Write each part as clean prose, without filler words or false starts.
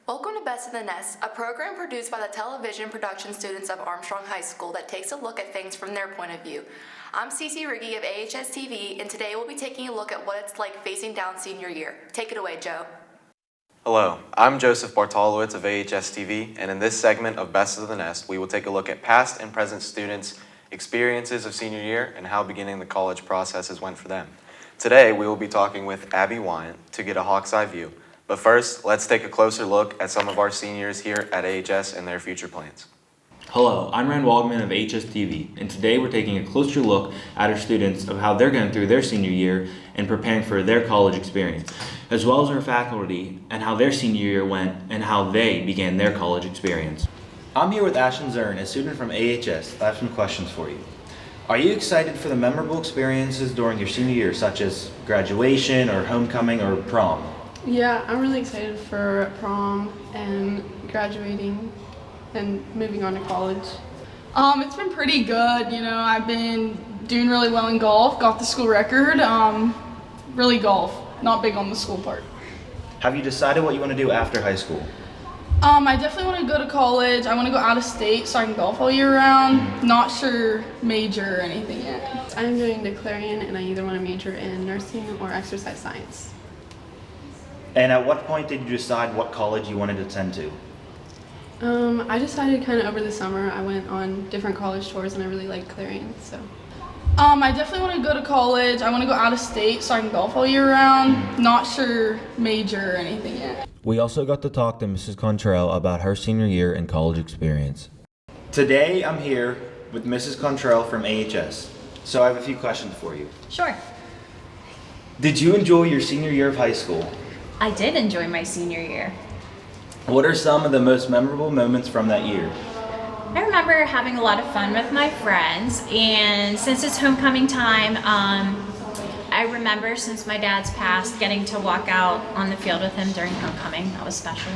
Welcome to Best in the Nest, a program produced by the television production students of Armstrong High School that takes a look at things from their point of view. I'm Cece Riggy of AHS-TV, and today we'll be taking a look at what it's like facing down senior year. Take it away, Joe. Hello, I'm Joseph Bartolowits of AHS-TV, and in this segment of Best of the Nest, we will take a look at past and present students' experiences of senior year and how beginning the college processes went for them. Today, we will be talking with Abby Wyant to get a hawk's eye view. But first, let's take a closer look at some of our seniors here at AHS and their future plans. Hello, I'm Rand Waldman of AHS-TV, and today we're taking a closer look at our students of how they're going through their senior year and preparing for their college experience, as well as our faculty and how their senior year went and how they began their college experience. I'm here with Ashton Zern, a student from AHS. I have some questions for you. Are you excited for the memorable experiences during your senior year, such as graduation or homecoming or prom? Yeah, I'm really excited for prom and graduating and moving on to college. It's been pretty good. I've been doing really well in golf, got the school record. Really golf, not big on the school part. Have you decided what you want to do after high school? I definitely want to go to college. I want to go out of state so I can golf all year round. Not sure major or anything yet. I'm doing the Clarion and I either want to major in nursing or exercise science. And at what point did you decide what college you wanted to attend to? I decided kind of over the summer. I went on different college tours and I really liked Clarion, so. I definitely want to go to college. I want to go out of state so I can golf all year round. Not sure major or anything yet. We also got to talk to Mrs. Contrell about her senior year and college experience. Today I'm here with Mrs. Contrell from AHS. So I have a few questions for you. Sure. Did you enjoy your senior year of high school? I did enjoy my senior year. What are some of the most memorable moments from that year? I remember having a lot of fun with my friends, and since it's homecoming time, I remember since my dad's passed, getting to walk out on the field with him during homecoming. That was special.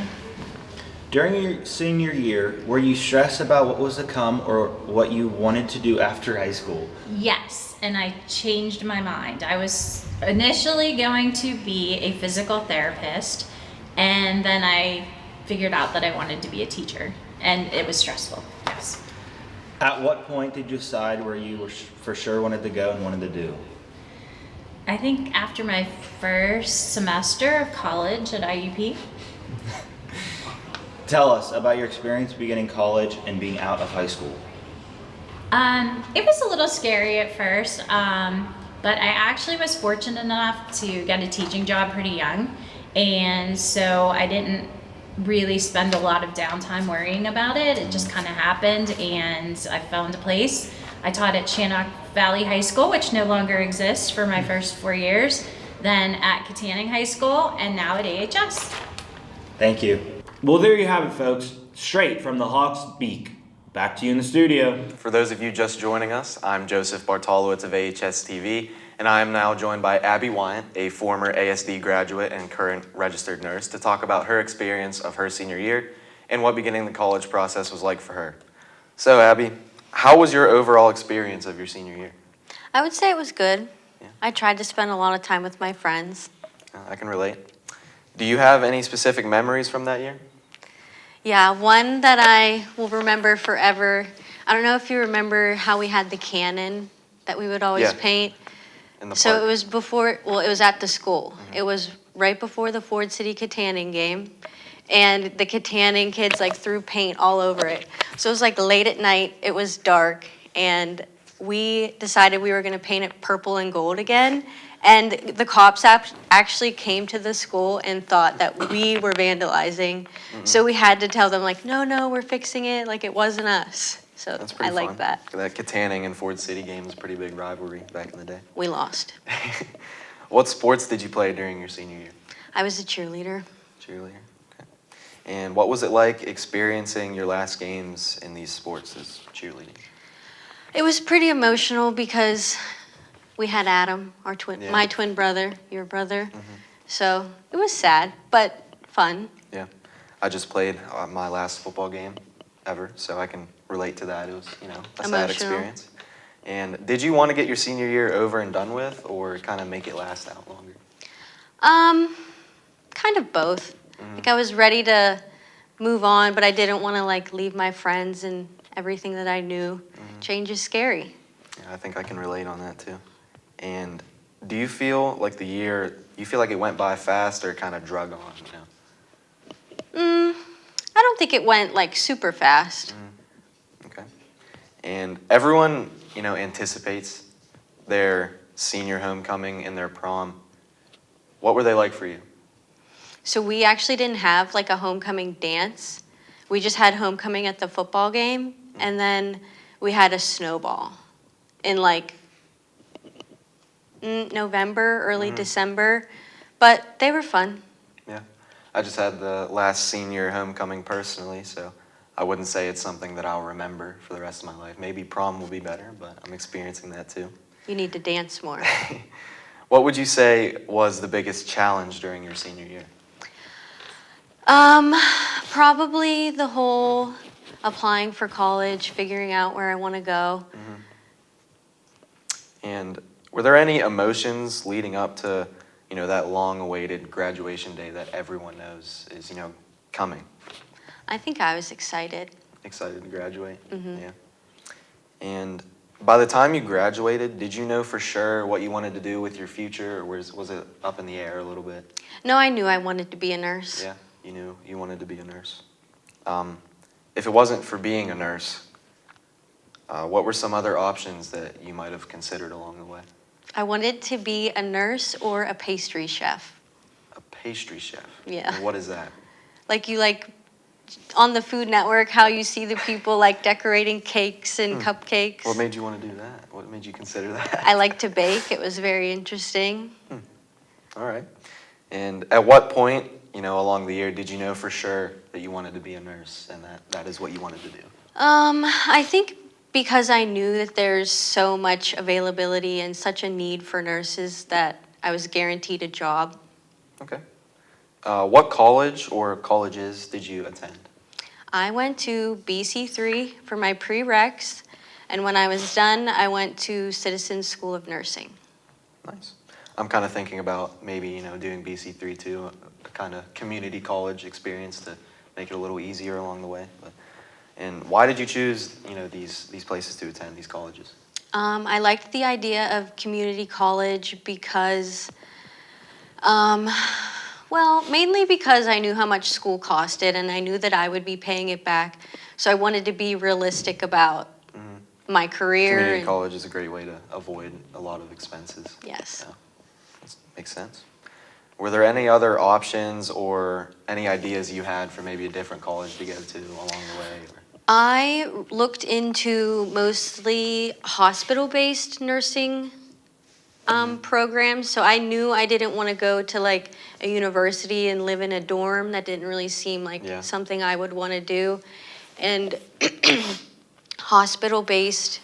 During your senior year, were you stressed about what was to come or what you wanted to do after high school? Yes, and I changed my mind. I was initially going to be a physical therapist, and then I figured out that I wanted to be a teacher, and it was stressful. Yes. At what point did you decide where you were for sure wanted to go and wanted to do? I think after my first semester of college at IUP. Tell us about your experience beginning college and being out of high school. It was a little scary at first, but I actually was fortunate enough to get a teaching job pretty young, and so I didn't really spend a lot of downtime worrying about it. It just kind of happened, and I fell into place. I taught at Shannock Valley High School, which no longer exists, for my first 4 years, then at Katanning High School, and now at AHS. Thank you. Well, there you have it, folks. Straight from the Hawk's beak. Back to you in the studio. For those of you just joining us, I'm Joseph Bartolowits of AHS-TV, and I am now joined by Abby Wyant, a former ASD graduate and current registered nurse, to talk about her experience of her senior year and what beginning the college process was like for her. So, Abby, how was your overall experience of your senior year? I would say it was good. Yeah. I tried to spend a lot of time with my friends. I can relate. Do you have any specific memories from that year? Yeah, one that I will remember forever. I don't know if you remember how we had the cannon that we would always paint. In the So park? it was it was at the school. Mm-hmm. It was right before the Ford City Katanning game. And the Katanning kids threw paint all over it. So it was late at night, it was dark, and we decided we were gonna paint it purple and gold again. And the cops actually came to the school and thought that we were vandalizing. Mm-hmm. So we had to tell them no, we're fixing it, it wasn't us. So That's pretty I like fun. that. That Katanning and Ford City game was a pretty big rivalry back in the day. We lost. What sports did you play during your senior year? I was a cheerleader. Cheerleader, okay. And what was it like experiencing your last games in these sports as cheerleading? It was pretty emotional because we had Adam, my twin brother, your brother. Mm-hmm. So it was sad, but fun. Yeah, I just played my last football game ever, so I can relate to that. It was, a sad experience. And did you want to get your senior year over and done with, or kind of make it last out longer? Kind of both. I was ready to move on, but I didn't want to like leave my friends and everything that I knew. Change is scary. Yeah, I think I can relate on that too. And do you feel like you feel like it went by fast or kind of drug on, you know? I don't think it went like super fast. Okay. And everyone, you know, anticipates their senior homecoming and their prom. What were they like for you? So we actually didn't have like a homecoming dance. We just had homecoming at the football game, and then we had a snowball in like November, early December, but they were fun. Yeah. I just had the last senior homecoming personally, so I wouldn't say it's something that I'll remember for the rest of my life. Maybe prom will be better, but I'm experiencing that too. You need to dance more. What would you say was the biggest challenge during your senior year? Probably the whole applying for college, figuring out where I want to go. And were there any emotions leading up to, you know, that long-awaited graduation day that everyone knows is, you know, coming? I think I was excited. Excited to graduate? Yeah. And by the time you graduated, did you know for sure what you wanted to do with your future, or was it up in the air a little bit? No, I knew I wanted to be a nurse. Yeah, you knew you wanted to be a nurse. If it wasn't for being a nurse, what were some other options that you might have considered along the way? I wanted to be a nurse or a pastry chef. A pastry chef? Yeah. And what is that? Like you like on the Food Network, how you see the people like decorating cakes and cupcakes. What made you want to do that? What made you consider that? I like to bake. It was very interesting. All right. And at what point, you know, along the year, did you know for sure that you wanted to be a nurse and that is what you wanted to do? I think because I knew that there's so much availability and such a need for nurses that I was guaranteed a job. Okay. What college or colleges did you attend? I went to BC3 for my prereqs, and when I was done, I went to Citizens School of Nursing. Nice. I'm kind of thinking about maybe, you know, doing BC3 too, a kind of community college experience to make it a little easier along the way. And why did you choose, you know, these places to attend, these colleges? I liked the idea of community college because, well, mainly because I knew how much school costed and I knew that I would be paying it back. So I wanted to be realistic about my career. Community college is a great way to avoid a lot of expenses. Yes. Yeah. That makes sense. Were there any other options or any ideas you had for maybe a different college to go to along the way? I looked into mostly hospital-based nursing programs, so I knew I didn't want to go to like a university and live in a dorm. That didn't really seem like something I would want to do. And hospital-based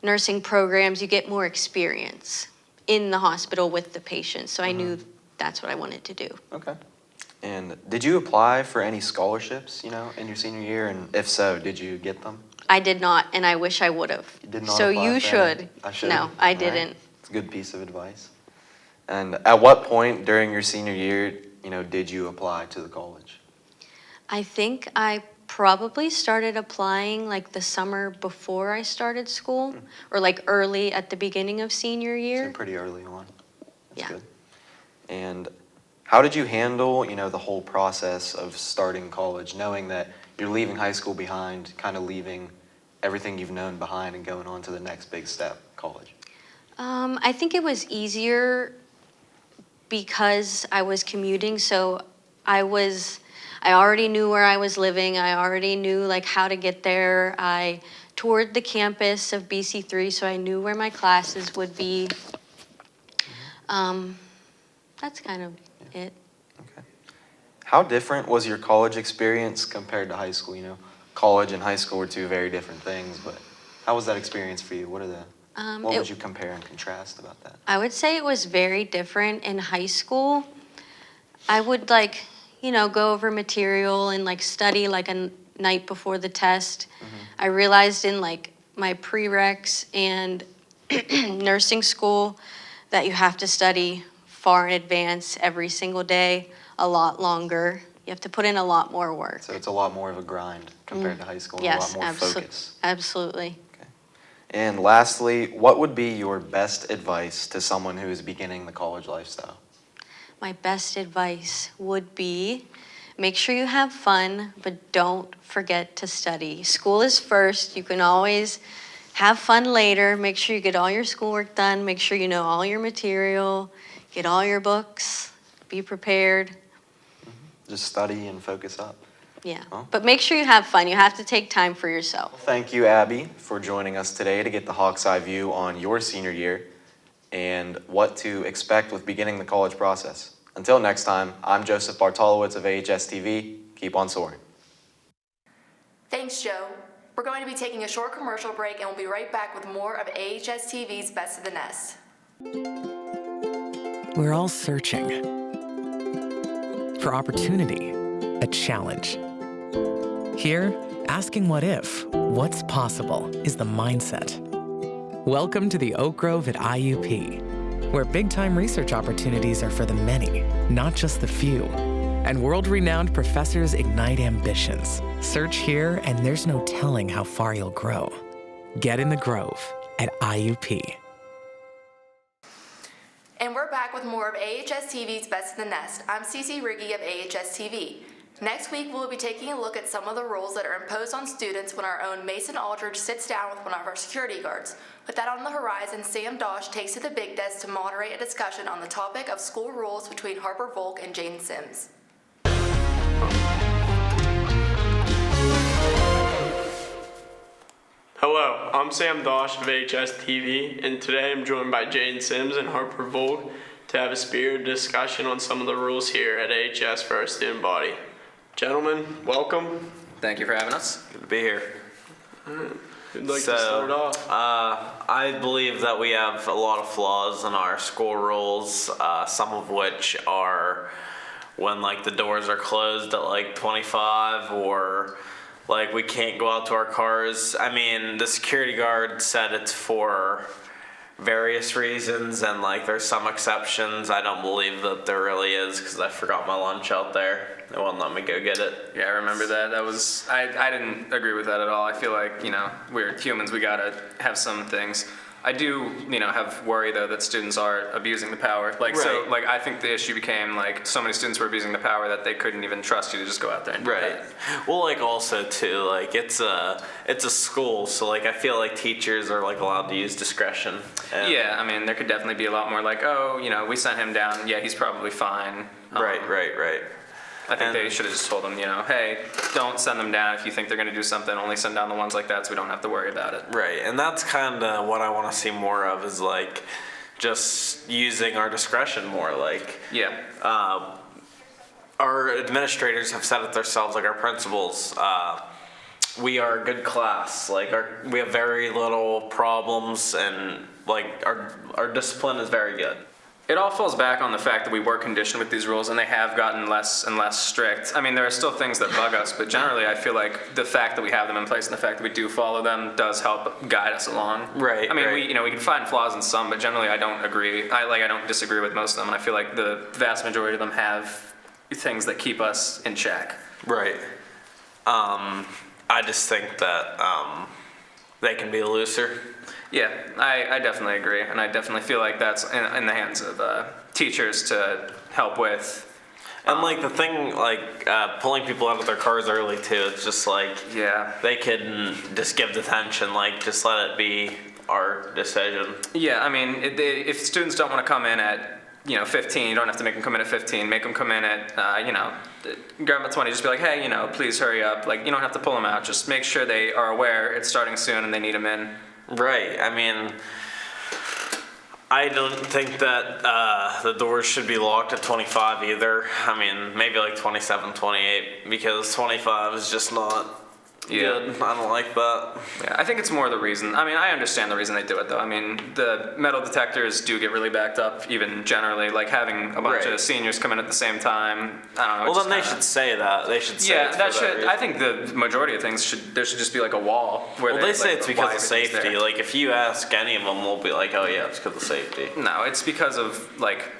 nursing programs, you get more experience in the hospital with the patient, so I knew that's what I wanted to do. Okay. And did you apply for any scholarships, you know, in your senior year? And if so, did you get them? I did not, and I wish I would have. You did not so apply you for should. any? I should. No, I didn't. It's a good piece of advice. And at what point during your senior year, you know, did you apply to the college? I think I probably started applying like the summer before I started school, or like early at the beginning of senior year. So pretty early on. That's Yeah. good. And how did you handle, you know, the whole process of starting college, knowing that you're leaving high school behind, kind of leaving everything you've known behind and going on to the next big step, college? I think it was easier because I was commuting, so I already knew where I was living. I already knew like how to get there. I toured the campus of BC3, so I knew where my classes would be. That's kind of it. Okay. How different was your college experience compared to high school? You know, college and high school were two very different things, but how was that experience for you? What would you compare and contrast about that? I would say it was very different in high school. I would like, you know, go over material and like study like a night before the test. I realized in like my prereqs and nursing school that you have to study far in advance every single day, a lot longer. You have to put in a lot more work. So it's a lot more of a grind compared to high school, and a Yes, lot more focus. absolutely. And lastly, what would be your best advice to someone who is beginning the college lifestyle? My best advice would be make sure you have fun, but don't forget to study. School is first. You can always have fun later. Make sure you get all your schoolwork done. Make sure you know all your material. Get all your books. Be prepared. Just study and focus up. Yeah. Well. But make sure you have fun. You have to take time for yourself. Thank you, Abby, for joining us today to get the Hawk's Eye view on your senior year and what to expect with beginning the college process. Until next time, I'm Joseph Bartolowits of AHS-TV. Keep on soaring. Thanks, Joe. We're going to be taking a short commercial break and we'll be right back with more of AHS-TV's Best of the Nest. We're all searching for opportunity, a challenge. Here, asking what if, what's possible is the mindset. Welcome to the Oak Grove at IUP, where big-time research opportunities are for the many, not just the few. And world-renowned professors ignite ambitions. Search here, and there's no telling how far you'll grow. Get in the Grove at IUP. And we're back with more of AHS-TV's Best of the Nest. I'm Cece Riggy of AHS-TV. Next week, we'll be taking a look at some of the rules that are imposed on students when our own Mason Aldridge sits down with one of our security guards. With that on the horizon, Sam Dosh takes to the big desk to moderate a discussion on the topic of school rules between Harper Volk and Jane Sims. Hello, I'm Sam Dosh of AHS-TV, and today I'm joined by Jane Sims and Harper Volk to have a spirited discussion on some of the rules here at AHS for our student body. Gentlemen, welcome. Thank you for having us. Good to be here. Who'd like to start off? I believe that we have a lot of flaws in our school rules, some of which are when like the doors are closed at like 25 or like we can't go out to our cars. I mean, the security guard said it's for various reasons and like there's some exceptions. I don't believe that there really is because I forgot my lunch out there. They won't let me go get it. Yeah, I remember that. That was I didn't agree with that at all. I feel like, we're humans, we gotta have some things. I do, have worry though that students are abusing the power. I think the issue became like so many students were abusing the power that they couldn't even trust you to just go out there and do that. Well, like also too, like it's a school, so like I feel like teachers are like allowed to use discretion. Yeah, I mean there could definitely be a lot more like, we sent him down. Yeah, he's probably fine. Right. I think they should have just told them, hey, don't send them down if you think they're going to do something. Only send down the ones like that so we don't have to worry about it. Right, and that's kind of what I want to see more of is like just using our discretion more. Like, our administrators have said it themselves, like our principals. We are a good class. Like we have very little problems, and like our discipline is very good. It all falls back on the fact that we were conditioned with these rules and they have gotten less and less strict. I mean, there are still things that bug us, but generally I feel like the fact that we have them in place and the fact that we do follow them does help guide us along. Right. I mean, we can find flaws in some, but generally I don't agree. I don't disagree with most of them, and I feel like the vast majority of them have things that keep us in check. Right. I just think that they can be looser. Yeah, I definitely agree, and I definitely feel like that's in the hands of teachers to help with. And like the thing, like pulling people out of their cars early too, it's just like, they can just give detention, like just let it be our decision. Yeah, I mean, if students don't want to come in at 15, you don't have to make them come in at 15. Make them come in at, grab them at 20. Just be like, hey, please hurry up. Like, you don't have to pull them out. Just make sure they are aware it's starting soon and they need them in. Right. I mean, I don't think that the doors should be locked at 25 either. I mean, maybe like 27, 28, because 25 is just not good. I don't like that. Yeah, I think it's more the reason. I mean, I understand the reason they do it, though. I mean, the metal detectors do get really backed up, even generally. Like having a bunch of seniors come in at the same time. I don't know. Well, then they should say that. They should say it's that for should. I think the majority of things there should just be like a wall where they say it's because of everything's safety. there. Like if you ask any of them, they'll be like, oh yeah, it's because of safety. No, it's because of like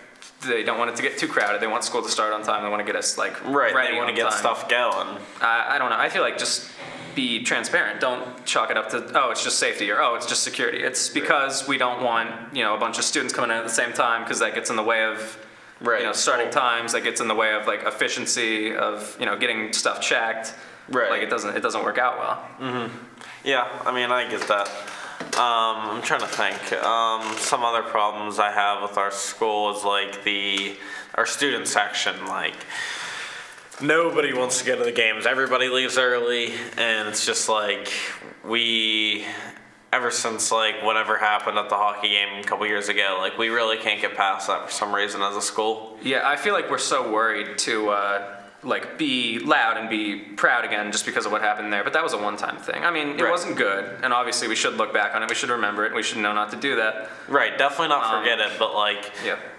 they don't want it to get too crowded. They want school to start on time. They want to get us like Right, ready they want to on get time. stuff going. I don't know. I feel like just be transparent. Don't chalk it up to, oh, it's just safety or, oh, it's just security. It's because we don't want, a bunch of students coming in at the same time because that gets in the way of, starting times. That gets in the way of like efficiency of, getting stuff checked. Right. Like it doesn't work out well. Mm-hmm. Yeah, I mean, I get that. I'm trying to think. Some other problems I have with our school is like our student section. Like, nobody wants to go to the games. Everybody leaves early, and it's just like ever since like whatever happened at the hockey game a couple years ago, like we really can't get past that for some reason as a school. Yeah, I feel like we're so worried to like be loud and be proud again just because of what happened there. But that was a one-time thing. I mean, it wasn't good, and obviously we should look back on it. We should remember it. We should know not to do that. Right, definitely not forget it. But like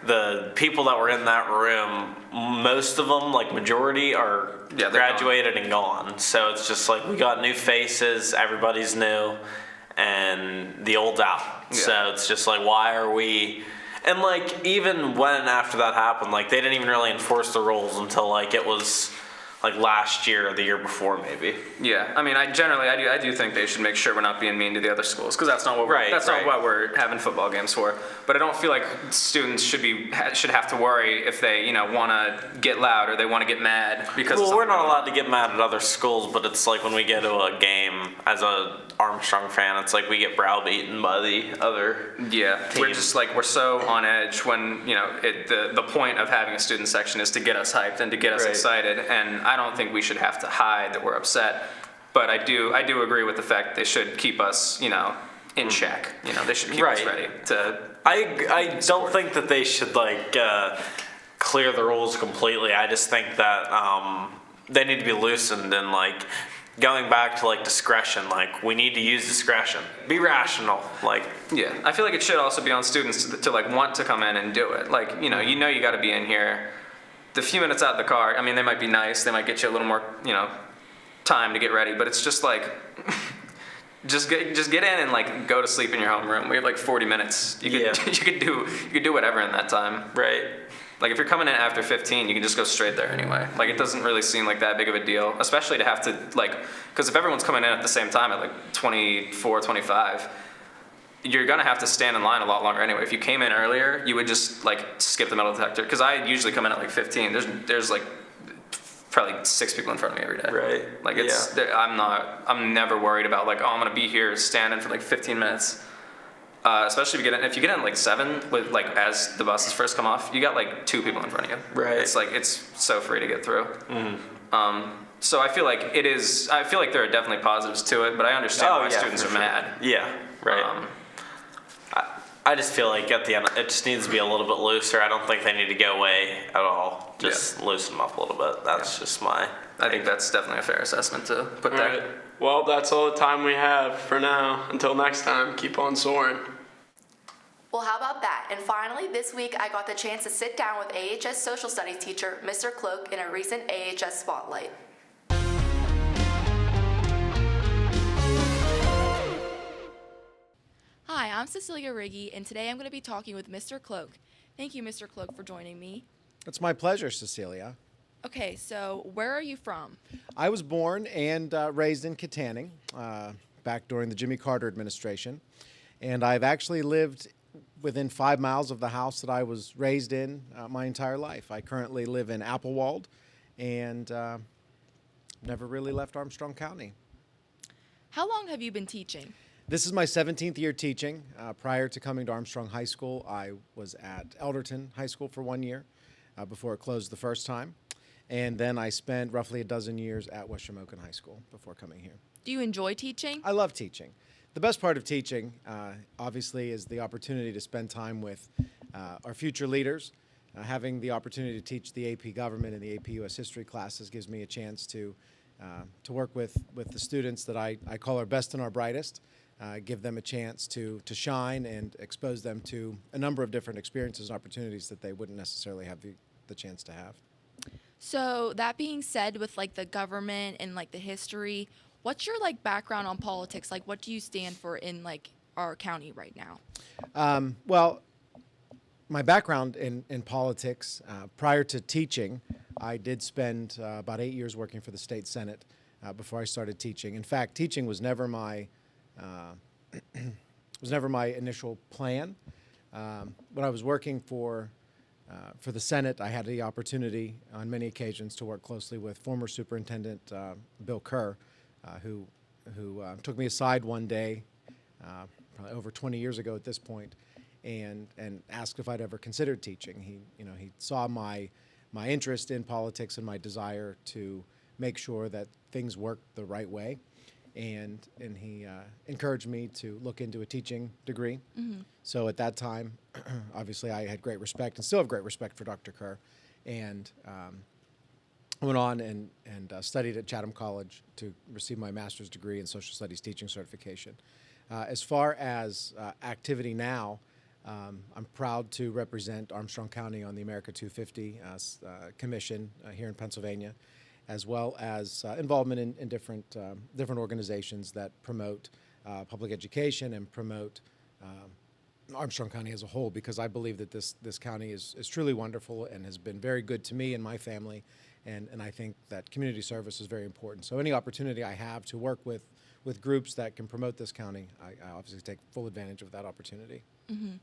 the people that were in that room, most of them, like majority, are graduated and gone. So it's just like we got new faces. Everybody's new, and the old's out. Yeah. So it's just like, why are we? And like even when after that happened, like they didn't even really enforce the rules until like it was like last year or the year before maybe. Yeah, I mean, I do think they should make sure we're not being mean to the other schools because that's not what not what we're having football games for. But I don't feel like students should have to worry if they want to get loud or they want to get mad because. Well, we're not allowed to get mad at other schools, but it's like when we go to a game as a Armstrong fan, it's like we get browbeaten by the other. Yeah, team. We're just like we're so on edge when the point of having a student section is to get us hyped and to get us excited and. I don't think we should have to hide that we're upset, but I do agree with the fact they should keep us, in check. They should keep us ready to. I don't think that they should like clear the rules completely. I just think that they need to be loosened and like going back to like discretion. Like we need to use discretion. Be rational. Like I feel like it should also be on students to like want to come in and do it. Like you got to be in here. The few minutes out of the car, I mean, they might be nice. They might get you a little more, time to get ready. But it's just like, just get in and like go to sleep in your homeroom. We have like 40 minutes. You could do whatever in that time. Right. Like if you're coming in after 15, you can just go straight there anyway. Like it doesn't really seem like that big of a deal, especially to have to like, because if everyone's coming in at the same time at like 24, 25. You're gonna have to stand in line a lot longer anyway. If you came in earlier, you would just like skip the metal detector. Because I usually come in at like 15. There's like probably 6 people in front of me every day. Right. Like it's I'm never worried about like I'm gonna be here standing for like 15 minutes. Especially if you get in at like 7 with like as the buses first come off, you got like 2 people in front of you. Right. It's like it's so free to get through. Mm-hmm. So I feel like there are definitely positives to it, but I understand why students are mad. Yeah. Right. I just feel like at the end, it just needs to be a little bit looser. I don't think they need to go away at all. Just loosen them up a little bit. That's just my... I think that's definitely a fair assessment to put there. Right. Well, that's all the time we have for now. Until next time, keep on soaring. Well, how about that? And finally, this week I got the chance to sit down with AHS social studies teacher, Mr. Cloak, in a recent AHS Spotlight. Hi, I'm Cecilia Riggy, and today I'm going to be talking with Mr. Cloak. Thank you, Mr. Cloak, for joining me. It's my pleasure, Cecilia. Okay, so where are you from? I was born and raised in Katanning back during the Jimmy Carter administration, and I've actually lived within 5 miles of the house that I was raised in my entire life. I currently live in Applewald and never really left Armstrong County. How long have you been teaching? This is my 17th year teaching. Prior to coming to Armstrong High School, I was at Elderton High School for 1 year before it closed the first time. And then I spent roughly a dozen years at West Shamokin High School before coming here. Do you enjoy teaching? I love teaching. The best part of teaching, obviously, is the opportunity to spend time with our future leaders. Having the opportunity to teach the AP Government and the AP US History classes gives me a chance to work with the students that I call our best and our brightest. Give them a chance to shine and expose them to a number of different experiences and opportunities that they wouldn't necessarily have the chance to have. So that being said, with like the government and like the history, what's your like background on politics? Like, what do you stand for in like our county right now? Well, my background in politics, prior to teaching, I did spend about 8 years working for the state senate before I started teaching. In fact, teaching was never my initial plan. When I was working for the Senate, I had the opportunity on many occasions to work closely with former Superintendent Bill Kerr, who took me aside one day, probably over 20 years ago at this point, and asked if I'd ever considered teaching. He saw my interest in politics and my desire to make sure that things worked the right way, and he encouraged me to look into a teaching degree. Mm-hmm. So at that time, obviously I had great respect and still have great respect for Dr. Kerr, and went on and studied at Chatham College to receive my master's degree in social studies teaching certification. As far as activity now, I'm proud to represent Armstrong County on the America 250 Commission here in Pennsylvania, as well as involvement in different organizations that promote public education and promote Armstrong County as a whole, because I believe that this county is truly wonderful and has been very good to me and my family, and I think that community service is very important. So any opportunity I have to work with groups that can promote this county, I obviously take full advantage of that opportunity. Mm-hmm.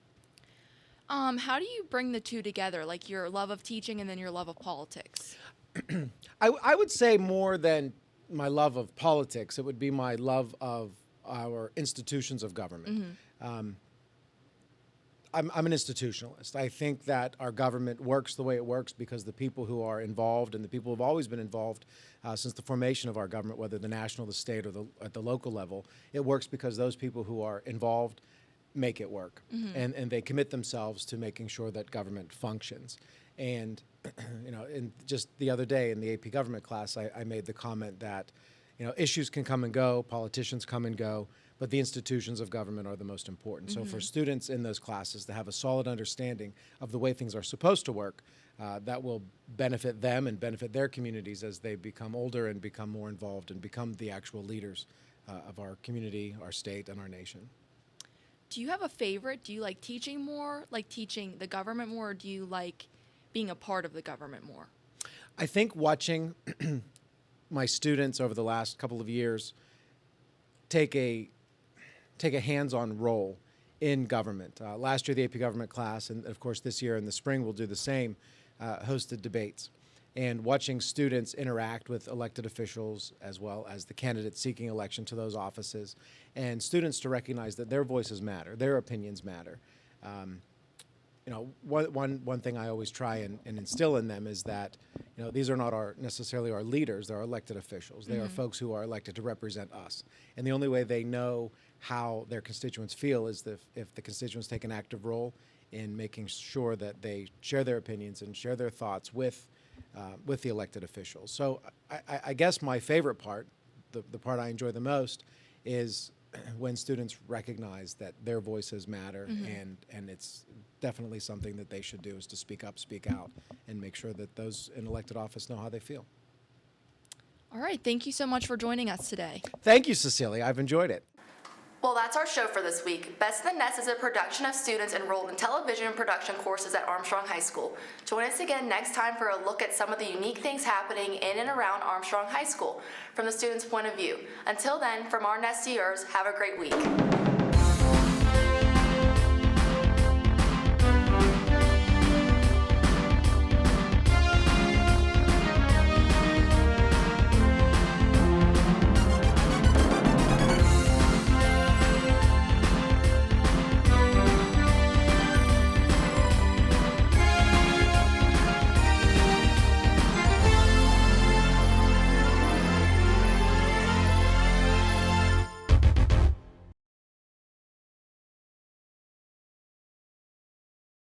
How do you bring the two together, like your love of teaching and then your love of politics? I would say more than my love of politics, it would be my love of our institutions of government. Mm-hmm. I'm an institutionalist. I think that our government works the way it works because the people who are involved, and the people who have always been involved since the formation of our government, whether the national, the state, or at the local level, it works because those people who are involved make it work. Mm-hmm. And they commit themselves to making sure that government functions. And and just the other day in the AP government class, I made the comment that issues can come and go, politicians come and go, but the institutions of government are the most important. Mm-hmm. So for students in those classes to have a solid understanding of the way things are supposed to work, that will benefit them and benefit their communities as they become older and become more involved and become the actual leaders of our community, our state, and our nation. Do you have a favorite? Do you like teaching more, like teaching the government more, or do you like being a part of the government more? I think watching my students over the last couple of years take a hands-on role in government. Last year, the AP government class, and of course this year in the spring we'll do the same, hosted debates. And watching students interact with elected officials as well as the candidates seeking election to those offices, and students to recognize that their voices matter, their opinions matter. One thing I always try and instill in them is that these are not necessarily our leaders, they're our elected officials. They are folks who are elected to represent us. And the only way they know how their constituents feel is if the constituents take an active role in making sure that they share their opinions and share their thoughts with the elected officials. So I guess my favorite part, the part I enjoy the most, is when students recognize that their voices matter, and it's definitely something that they should do, is to speak up, speak out, and make sure that those in elected office know how they feel. All right, thank you so much for joining us today. Thank you, Cecilia. I've enjoyed it. Well, that's our show for this week. Best in the Nest is a production of students enrolled in television production courses at Armstrong High School. Join us again next time for a look at some of the unique things happening in and around Armstrong High School from the students' point of view. Until then, from our Nest to yours, have a great week.